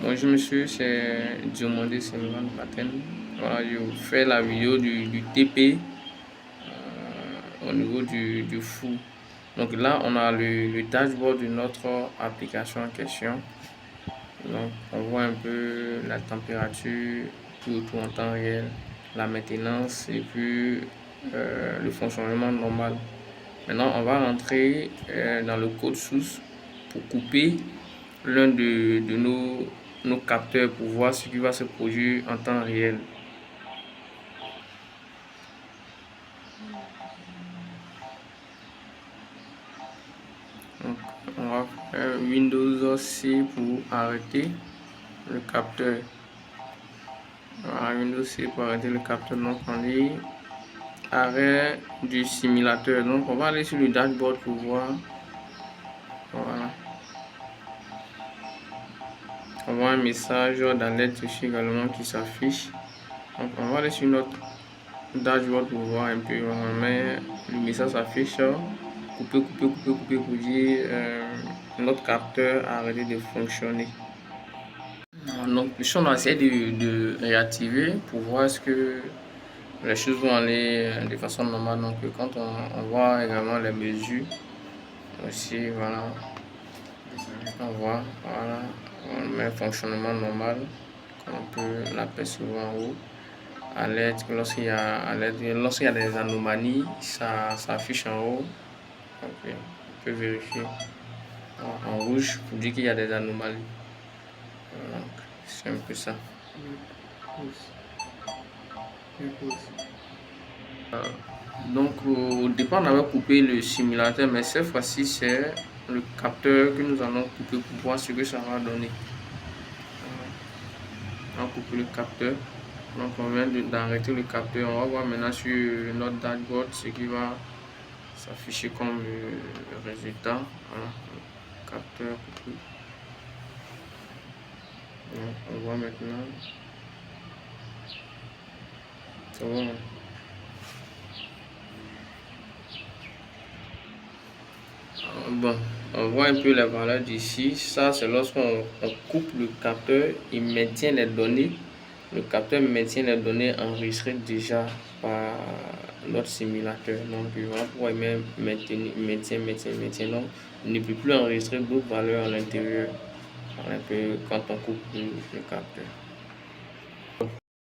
Bonjour monsieur, c'est Diomandé Sylvain Paten. Voilà, je fais la vidéo du TP au niveau du fou. Donc là, on a le dashboard de notre application en question. Donc on voit un peu la température, tout en temps réel, la maintenance et puis le fonctionnement normal. Maintenant, on va rentrer dans le code source pour couper l'un de nos capteurs pour voir ce qui va se produire en temps réel. Donc, on va faire Windows C pour arrêter le capteur. Voilà, Windows C pour arrêter le capteur. Donc, on dit arrêt du simulateur. Donc, on va aller sur le dashboard pour voir. Voilà. On voit un message d'alerte ici également qui s'affiche. Donc, on va aller sur notre dashboard pour voir un peu. Mais le message s'affiche couper pour dire notre capteur a arrêté de fonctionner. Donc, ici on va essayer de réactiver pour voir est-ce que les choses vont aller de façon normale. Donc, quand on voit également les mesures aussi, voilà, on voit, voilà, on met fonctionnement normal, comme on peut l'apercevoir en haut. Alerte, lorsqu'il y a des anomalies, ça affiche en haut. Okay. On peut vérifier en rouge pour dire qu'il y a des anomalies. C'est un peu ça. Donc au départ on avait coupé le simulateur, mais cette fois-ci c'est le capteur que nous allons couper pour voir ce que ça va donner. On va couper le capteur. Donc on vient d'arrêter le capteur. On va voir maintenant sur notre dashboard ce qui va s'afficher comme résultat. Voilà, le capteur coupé. Donc, on voit maintenant. C'est bon. Bon, on voit un peu les valeurs d'ici. Ça, c'est lorsqu'on coupe le capteur, il maintient les données. Le capteur maintient les données enregistrées déjà par notre simulateur. Donc, on va pouvoir même maintien. Donc, il ne peut plus enregistrer d'autres valeurs à l'intérieur. Un peu quand on coupe le capteur.